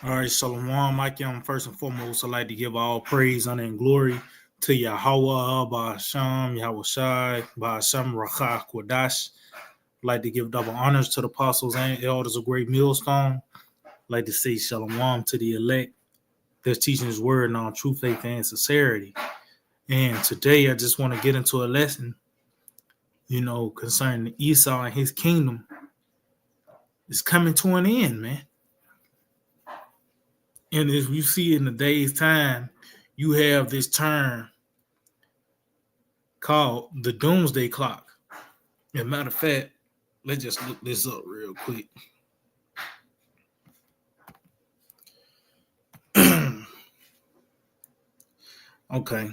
All right, Shalom, Mike. First and foremost, I'd like to give all praise, honor, and glory to Yahweh, Ba'asham, Yahweh Shai, Ba'asham, Rakha, Kwadash. I'd like to give double honors to the apostles and elders of Great Millstone. I'd like to say Shalom to the elect that's teaching his word on true faith and sincerity. And today I just want to get into a lesson, concerning Esau and his kingdom. It's coming to an end, man. And as you see in the day's time, you have this term called the doomsday clock. As a matter of fact, let's just look this up real quick. Okay.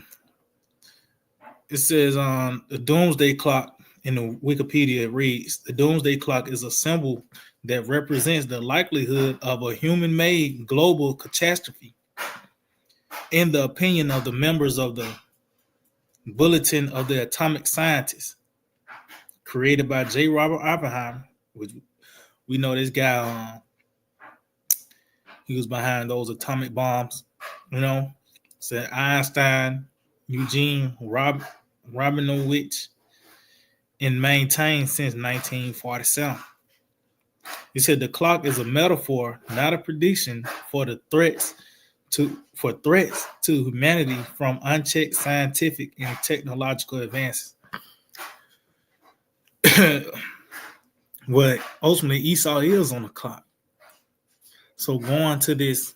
It says on the doomsday clock in the Wikipedia, it reads, the doomsday clock is a symbol that represents the likelihood of a human-made global catastrophe. In the opinion of the members of the Bulletin of the Atomic Scientists, created by J. Robert Oppenheimer, which we know this guy, he was behind those atomic bombs, said Einstein, Eugene Romanovich, and maintained since 1947. He said the clock is a metaphor, not a prediction, for threats to humanity from unchecked scientific and technological advances. But ultimately, Esau is on the clock. So going to this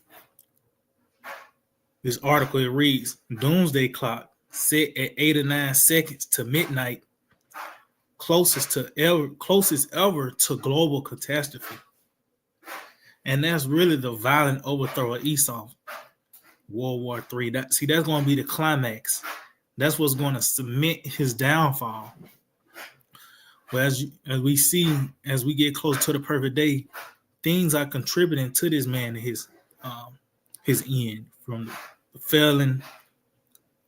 article, it reads, doomsday clock set at 8 or 9 seconds to midnight, closest ever to global catastrophe. And that's really the violent overthrow of Esau, World War III. That's going to be the climax. That's what's going to cement his downfall. But as we get close to the perfect day, things are contributing to this man and his end, from the failing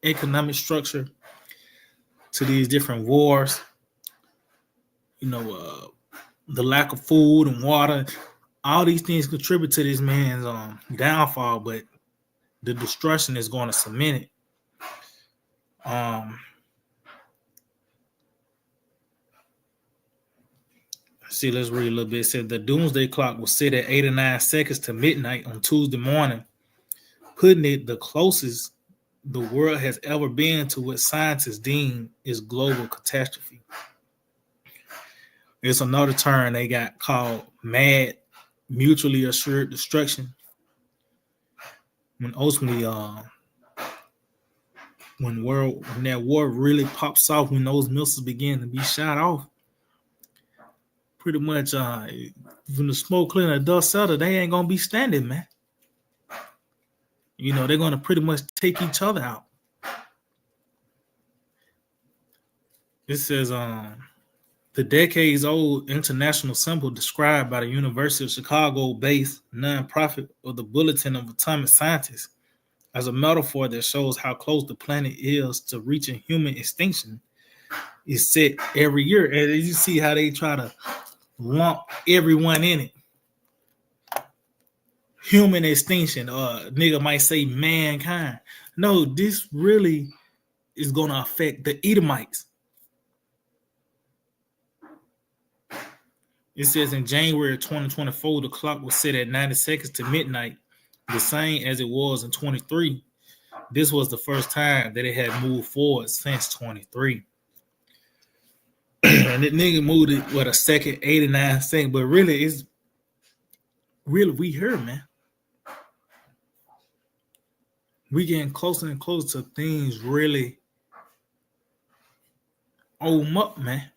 economic structure to these different wars, the lack of food and water. All these things contribute to this man's downfall, but the destruction is going to cement it. Let's read a little bit. It said the doomsday clock was set at 8 or 9 seconds to midnight on Tuesday morning, putting it the closest the world has ever been to what scientists deem is global catastrophe. There's another term they got called mad mutually assured destruction. When ultimately, when that war really pops off, when those missiles begin to be shot off, pretty much when the smoke clear and the dust settle, they ain't gonna be standing, man. They're gonna pretty much take each other out. It says the decades-old international symbol described by the University of Chicago-based nonprofit of the Bulletin of Atomic Scientists as a metaphor that shows how close the planet is to reaching human extinction is set every year. And you see how they try to lump everyone in it. Human extinction, nigga might say mankind. No, this really is going to affect the Edomites. It says in January 2024, the clock was set at 90 seconds to midnight, the same as it was in 23. This was the first time that it had moved forward since 23. And that nigga moved it, a second, 89 seconds. But really, we here, man. We getting closer and closer to things really open up, man.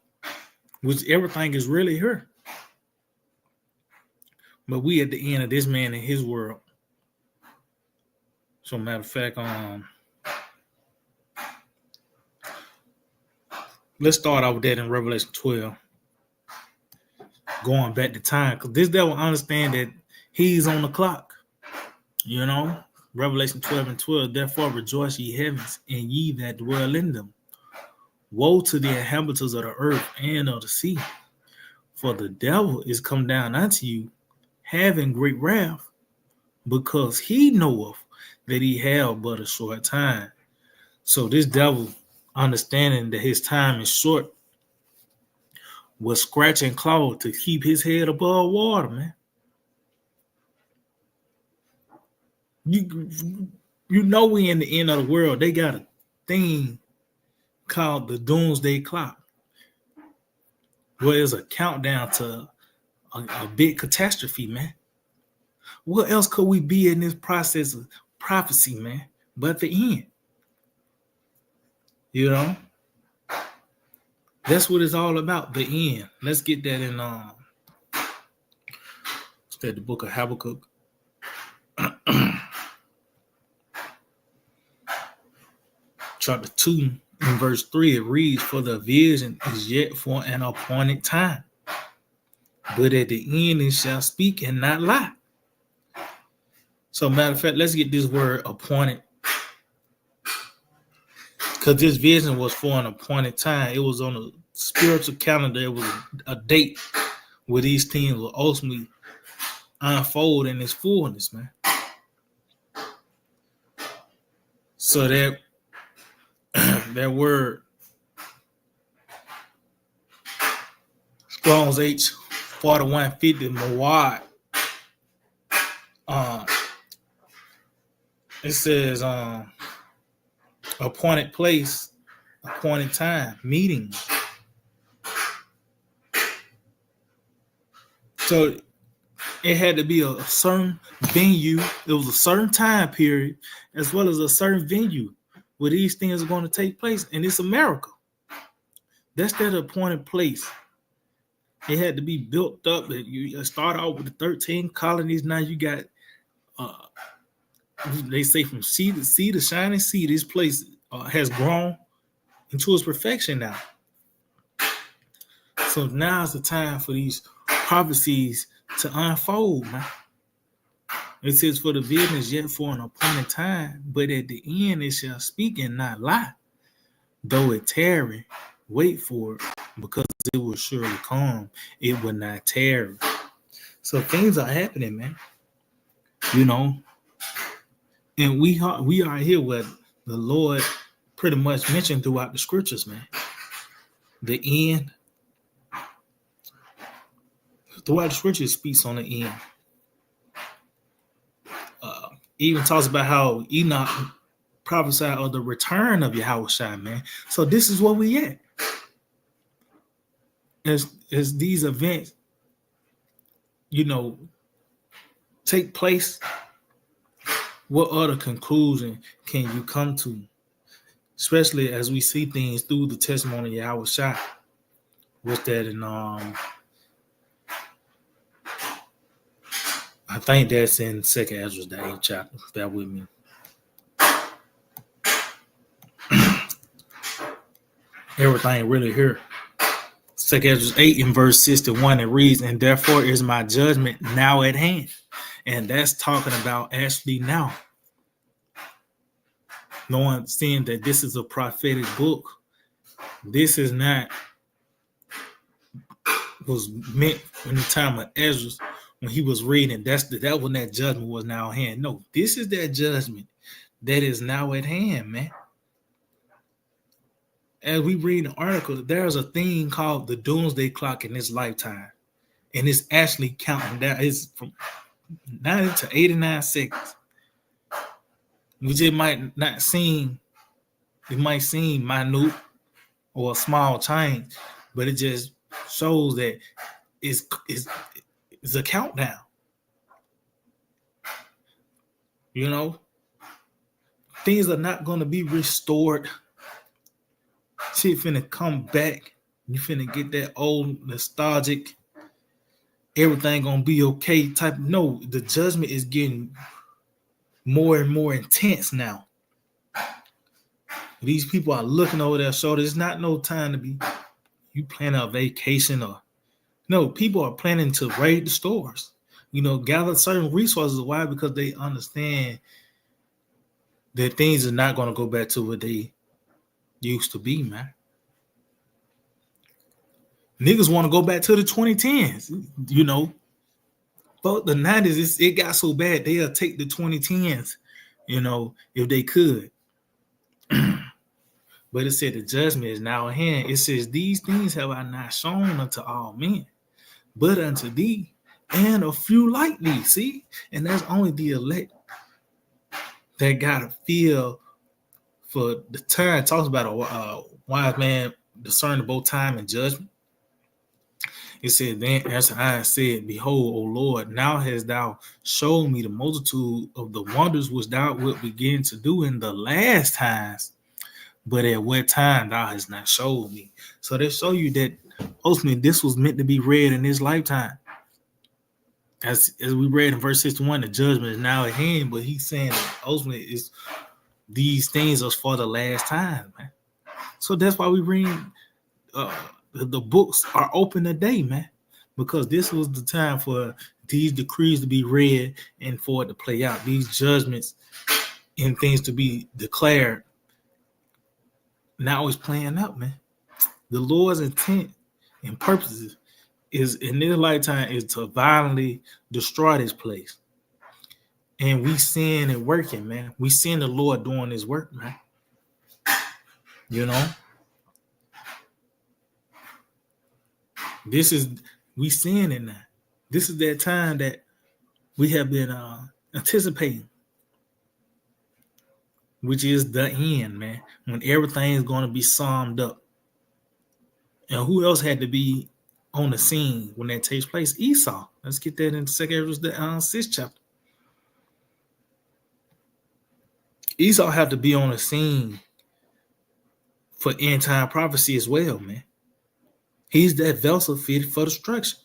Which everything is really here. But we at the end of this man and his world. So matter of fact, let's start off with that in Revelation 12. Going back to time, because this devil understand that he's on the clock. Revelation 12 and 12. Therefore rejoice ye heavens, and ye that dwell in them. Woe to the inhabitants of the earth and of the sea, for the devil is come down unto you, having great wrath, because he knoweth that he have but a short time. So this devil, understanding that his time is short, was scratching claw to keep his head above water, man. You know we in the end of the world. They got a thing called the doomsday clock, where it's a countdown to a big catastrophe, man. What else could we be in this process of prophecy, man, but the end? You know? That's what it's all about, the end. Let's get that in the book of Habakkuk. Chapter 2 in verse 3, it reads, "For the vision is yet for an appointed time, but at the end it shall speak and not lie." So matter of fact, let's get this word appointed, because this vision was for an appointed time. It was on a spiritual calendar. It was a date where these things will ultimately unfold in its fullness, man. So that that word Strong's H4150 Mawad, it says appointed place, appointed time, meeting. So it had to be a certain venue. It was a certain time period, as well as a certain venue where these things are going to take place. And it's America. That's that appointed place. It had to be built up. You start out with the 13 colonies. Now you got, they say from sea to sea to shining sea, this place has grown into its perfection now. So now's the time for these prophecies to unfold, man. It says, "For the vision is yet for an appointed time, but at the end it shall speak and not lie. Though it tarry, wait for it, because it will surely come. It will not tarry." So things are happening, man. You know, and we are here what the Lord pretty much mentioned throughout the scriptures, man. The end. Throughout the scriptures speaks on the end. Even talks about how Enoch prophesied of the return of Yahushua, man. So this is where we at. As these events, you know, take place, what other conclusion can you come to? Especially as we see things through the testimony of Yahushua. What's that in I think that's in 2nd Ezra, the 8th chapter. Bear with me. Everything really here. 2nd Ezra 8 in verse 61, it reads, "And therefore is my judgment now at hand." And that's talking about actually now. No one saying that this is a prophetic book. This is not was meant in the time of Ezra when he was reading. That when that judgment was now at hand. No, this is that judgment that is now at hand, man. As we read the article, there's a thing called the doomsday clock in this lifetime, and it's actually counting down. It's from 90 to 89 seconds. Which it might not seem, it might seem minute or a small change, but it just shows that it's a countdown. You know, things are not going to be restored. Shit finna come back. You finna get that old nostalgic, everything gonna be okay type. No, the judgment is getting more and more intense now. These people are looking over their shoulders. It's not no time to be you planning a vacation or no. People are planning to raid the stores. You know, gather certain resources. Why? Because they understand that things are not going to go back to what they used to be, man. Niggas want to go back to the 2010s. You know, But the 90s, it got so bad they'll take the 2010s, if they could. But it said the judgment is now at hand. It says, these things have I not shown unto all men, but unto thee and a few like thee. See? And that's only the elect that got to feel for the time. It talks about a wise man discerning both time and judgment. It said, then as I said, behold, O Lord, now hast thou showed me the multitude of the wonders which thou wilt begin to do in the last times. But at what time thou hast not showed me. So they show you that ultimately this was meant to be read in this lifetime. As we read in verse 61, the judgment is now at hand, but he's saying that ultimately is these things are for the last time, man. So that's why we read the books are open today, man, because this was the time for these decrees to be read and for it to play out, these judgments and things to be declared. Now it's playing out, man. The Lord's intent and purposes is in this lifetime is to violently destroy this place. And we seeing it working, man. We seeing the Lord doing his work, man. We seeing it now. This is that time that we have been anticipating, which is the end, man, when everything is going to be summed up. And who else had to be on the scene when that takes place? Esau. Let's get that in 2 Ezra, the 6th chapter. Esau had to be on the scene for end time prophecy as well, man. He's that vessel fitted for destruction.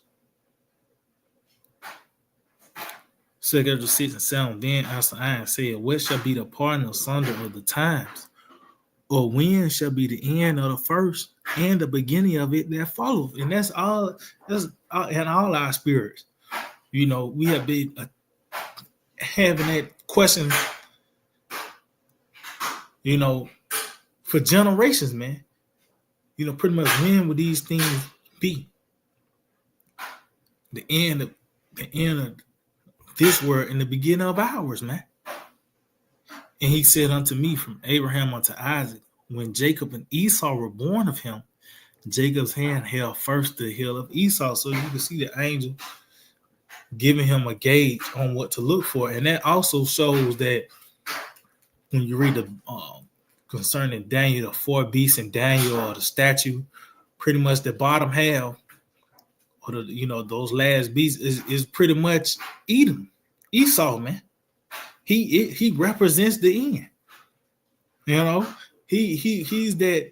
2 Ezra 6 and 7. Then answered I and said, what shall be the pardon asunder of the times? Or when shall be the end of the first and the beginning of it that follows? And that's all in all our spirits. We have been having that question, for generations, man. Pretty much when would these things be? The end of this world and the beginning of ours, man. And he said unto me, from Abraham unto Isaac, when Jacob and Esau were born of him, Jacob's hand held first the heel of Esau. So you can see the angel giving him a gauge on what to look for. And that also shows that when you read the concerning Daniel, the 4 beasts in Daniel, or the statue, pretty much the bottom half, or those last beasts is pretty much Edom, Esau, man. He represents the end. He's that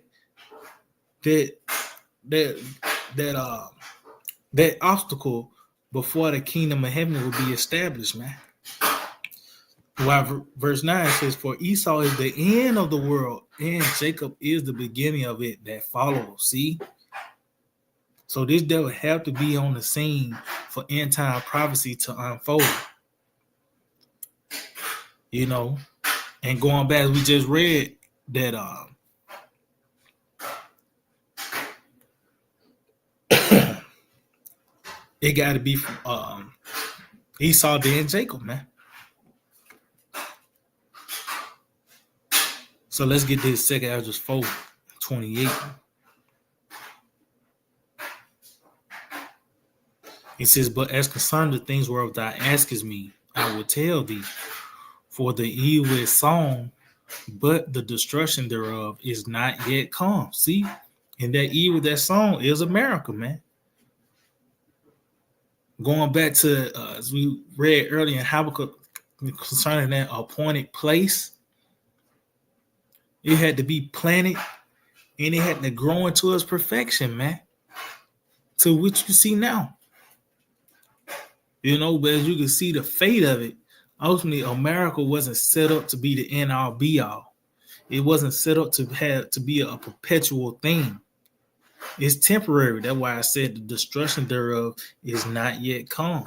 obstacle before the kingdom of heaven will be established, man. While verse 9 says, for Esau is the end of the world, and Jacob is the beginning of it that follows. See? So this devil have to be on the scene for end time prophecy to unfold. And going back, we just read that it got to be from Esau, then Jacob, man. So let's get this 2 Ezra 4:28. It says, but as concerning the things whereof thou askest me, I will tell thee. For the evil is sown, but the destruction thereof is not yet come. See? And that evil that's sown is America, man. Going back to, as we read earlier in Habakkuk, concerning that appointed place, it had to be planted and it had to grow into its perfection, man. To which you see now. But as you can see the fate of it, ultimately America wasn't set up to be the end all be all. It wasn't set up to be a perpetual thing. It's temporary. That's why I said the destruction thereof is not yet come.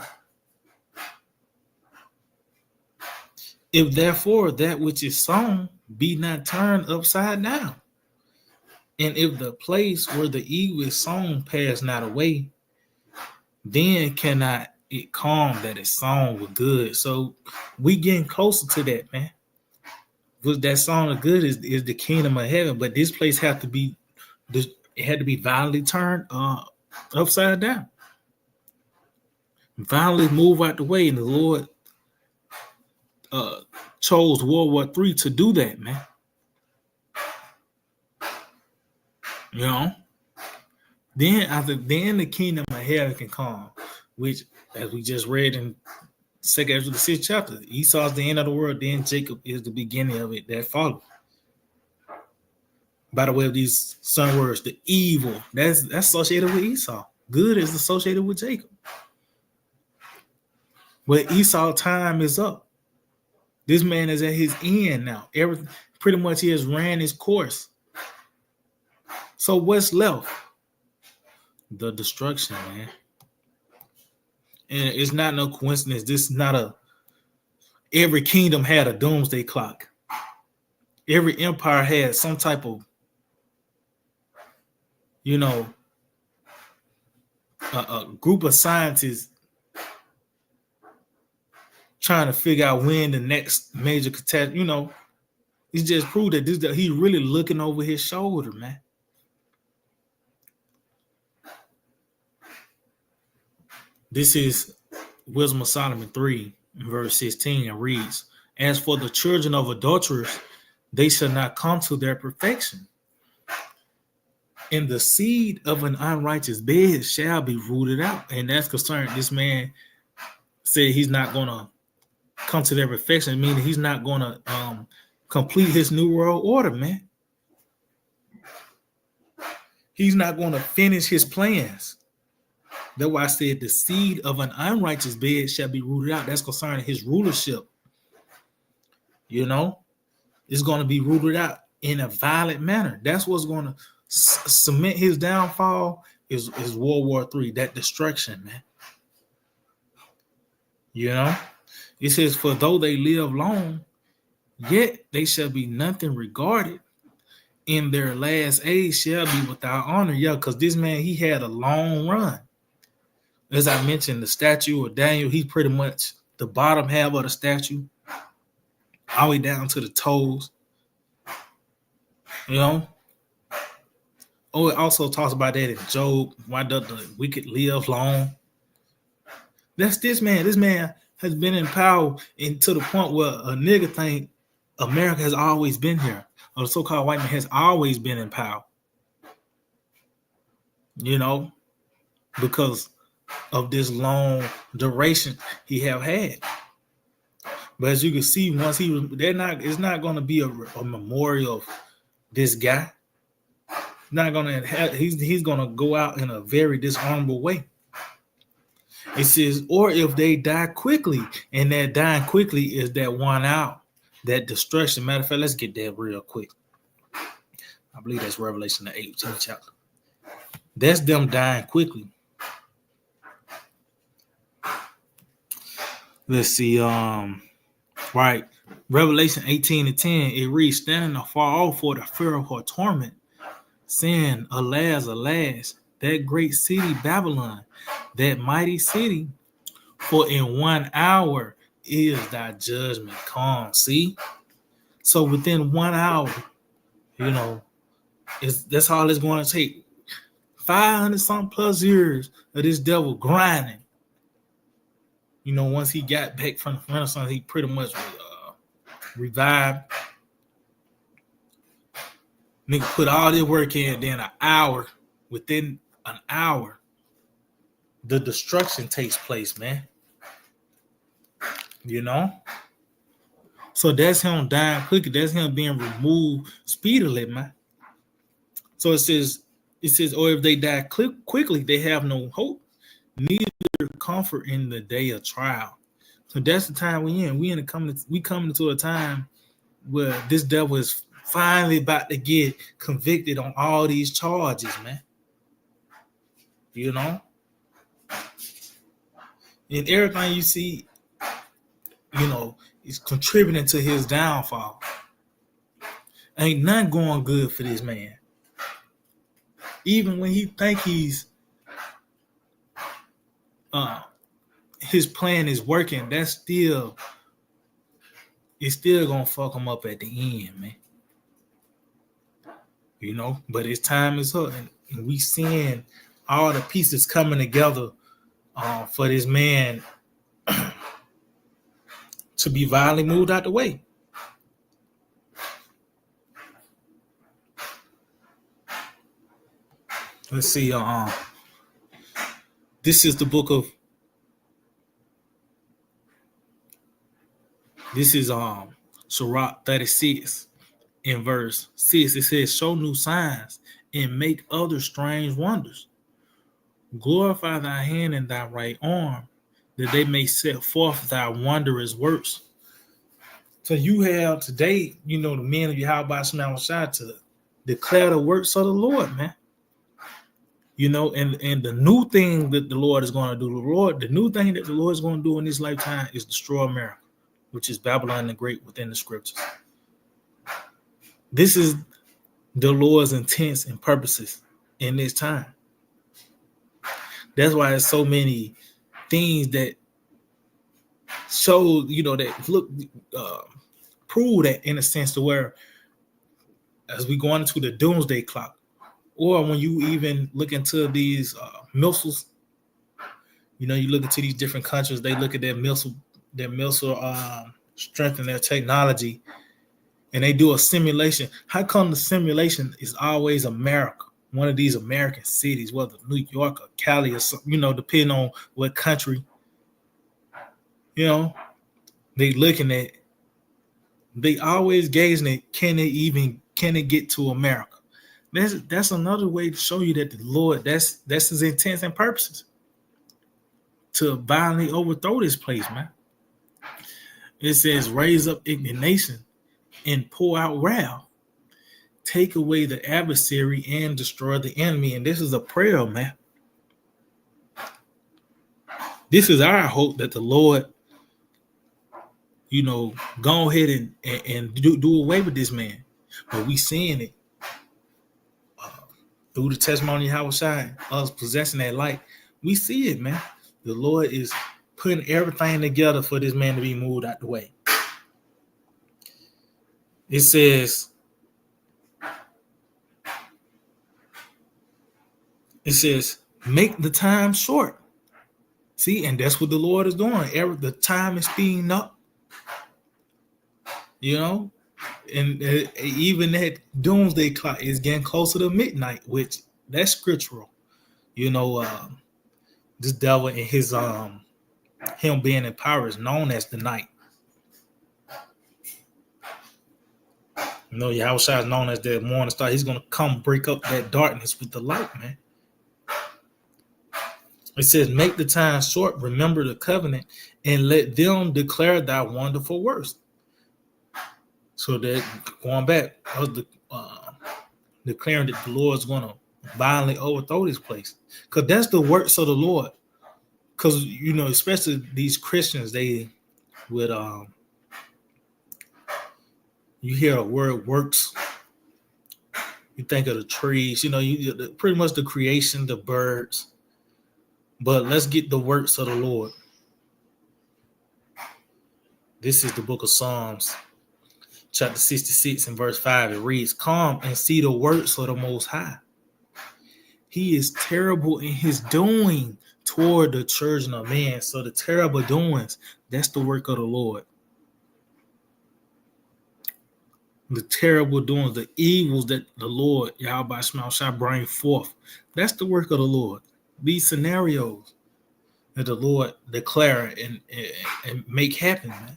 If therefore that which is sown be not turned upside down, and if the place where the evil is sown pass not away, then cannot it calm, that its song was good. So we getting closer to that, man. Was that song of good is the kingdom of heaven, but this place had to be it had to be violently turned upside down. Violently move out the way, and the Lord chose World War III to do that, man. You know? Then the kingdom of heaven can come, which, as we just read in second after the sixth chapter, Esau's the end of the world, then Jacob is the beginning of it that follows. By the way of these certain words, the evil, that's associated with Esau. Good is associated with Jacob. But Esau's time is up. This man is at his end now. Pretty much he has ran his course. So what's left? The destruction, man. And it's not no coincidence. This is not every kingdom had a doomsday clock. Every empire had some type of, a group of scientists trying to figure out when the next major catastrophe, it's just proved that he's really looking over his shoulder, man. This is Wisdom of Solomon 3, verse 16, and reads, "As for the children of adulterers, they shall not come to their perfection. And the seed of an unrighteous bed shall be rooted out." And that's concerning this man said he's not going to come to their perfection, meaning he's not going to complete his new world order, man. He's not going to finish his plans. That's why I said the seed of an unrighteous bed shall be rooted out. That's concerning his rulership. It's going to be rooted out in a violent manner. That's what's going to cement his downfall is World War III, that destruction, man. It says, "For though they live long, yet they shall be nothing regarded. In their last age shall be without honor." Yeah, because this man, he had a long run. As I mentioned, the statue of Daniel, he's pretty much the bottom half of the statue, all the way down to the toes. Oh, it also talks about that in Job. Why does the wicked live long? That's this man. This man has been in power to the point where a nigga think America has always been here, or the so-called white man has always been in power. Because of this long duration he have had. But as you can see, once it's not going to be a memorial of this guy. Not going to he's going to go out in a very dishonorable way. It says, "Or if they die quickly," and that dying quickly is that one out, that destruction. Matter of fact, let's get that real quick. I believe that's Revelation the 18th chapter. That's them dying quickly. Let's see. Right. Revelation 18:10. It reads, "Standing afar off for the fear of her torment, saying, Alas, alas, that great city Babylon, that mighty city, for in 1 hour is thy judgment come." See? So within 1 hour, that's all it's going to take. 500 something plus years of this devil grinding. Once he got back from the Renaissance, he pretty much revived. Nigga put all this work in, then within an hour, the destruction takes place, man. So that's him dying quickly. That's him being removed speedily, man. So it says, "Or if they die quickly, they have no hope, neither comfort in the day of trial." So that's the time we in. We coming to a time where this devil is finally about to get convicted on all these charges, man. And everything you see, is contributing to his downfall. Ain't nothing going good for this man. Even when he think his plan is working, it's still gonna fuck him up at the end, man. You know, but his time is up, and we seeing all the pieces coming together for this man to be violently moved out the way. Let's see. This is the book of. This is Sirach 36 in verse 6. It says, "Show new signs and make other strange wonders. Glorify thy hand and thy right arm, that they may set forth thy wondrous works." So you have today, the men of Yahweh Shai to declare the works of the Lord, man. And the new thing that the Lord is going to do, the new thing that the Lord is going to do in this lifetime is destroy America, which is Babylon the Great within the scriptures. This is the Lord's intents and purposes in this time. That's why there's so many things that show, that look, prove that in a sense to where as we go into the doomsday clock, or when you even look into these missiles, you look into these different countries, they look at their missile strength and their technology, and they do a simulation. How come the simulation is always America? One of these American cities, whether New York or Cali or something, depending on what country, they looking at. They always gauging it. Can it get to America? That's another way to show you that the Lord, that's his intents and purposes, to violently overthrow this place, man. It says, raise up indignation and pour out wrath. Take away the adversary and destroy the enemy. And this is a prayer, man. This is our hope that the Lord, go ahead and do away with this man. But we seeing it through the testimony of Yahweh Shai, us possessing that light. We see it, man. The Lord is putting everything together for this man to be moved out the way. It says, make the time short. See, and that's what the Lord is doing. The time is speeding up. And even that doomsday clock is getting closer to midnight, which that's scriptural. This devil and his him being in power is known as the night. Yahweh Shai is known as the morning star. He's gonna come break up that darkness with the light, man. It says, make the time short, remember the covenant, and let them declare thy wonderful works. So that going back, I was declaring that the Lord is going to violently overthrow this place. Because that's the works of the Lord. Because, especially these Christians, they would, you hear a word works, you think of the trees, pretty much the creation, the birds. But let's get the works of the Lord. This is the book of Psalms. Chapter 66 and verse 5, it reads, come and see the works of the Most High. He is terrible in his doing toward the children of man. So the terrible doings, that's the work of the Lord. The terrible doings, the evils that the Lord, Yahweh shall bring forth, that's the work of the Lord. These scenarios that the Lord declare and make happen, man.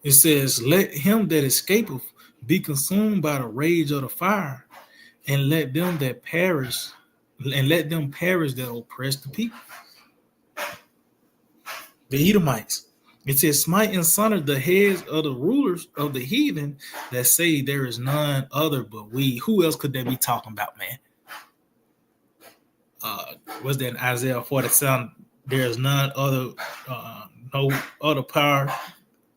It says, let him that escapeth be consumed by the rage of the fire, and let them perish that oppress the people. The Edomites. It says, smite and sunder the heads of the rulers of the heathen that say there is none other but we. Who else could they be talking about, man? Was that in Isaiah 47? There is none other, no other power.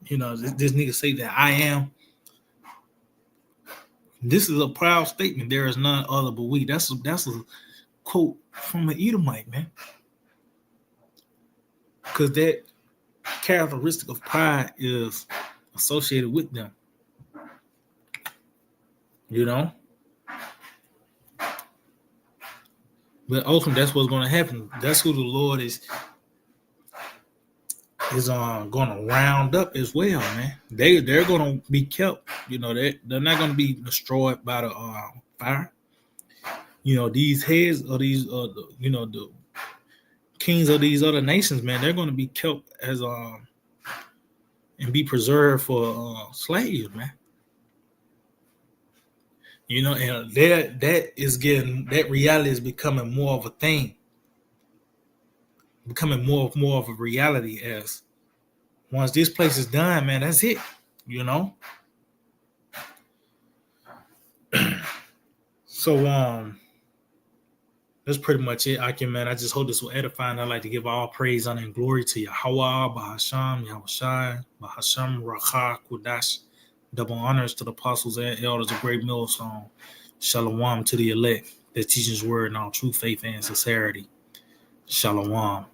This nigga say that I am. This is a proud statement. There is none other but we. That's quote from an Edomite, man. Because that characteristic of pride is associated with them. You know? But ultimately, that's what's going to happen. That's who the Lord is going to round up as well, man. They're going to be kept. You know, they're not going to be destroyed by the fire. You know, these heads of these, you know, the kings of these other nations, man, they're going to be kept as and be preserved for slaves, man. You know, and that reality is becoming more of a thing, becoming more of a reality. As once this place is done, man, that's it. You know. So that's pretty much it, Akim, man. I just hope this will edify, and I'd like to give all praise, honor, and glory to Yahweh, Bahasham, Yahushai, Bahasham, Rakha, Kudash. Double honors to the apostles and elders of Great Millstone. Shalom to the elect that teach his word in all true faith and sincerity. Shalom.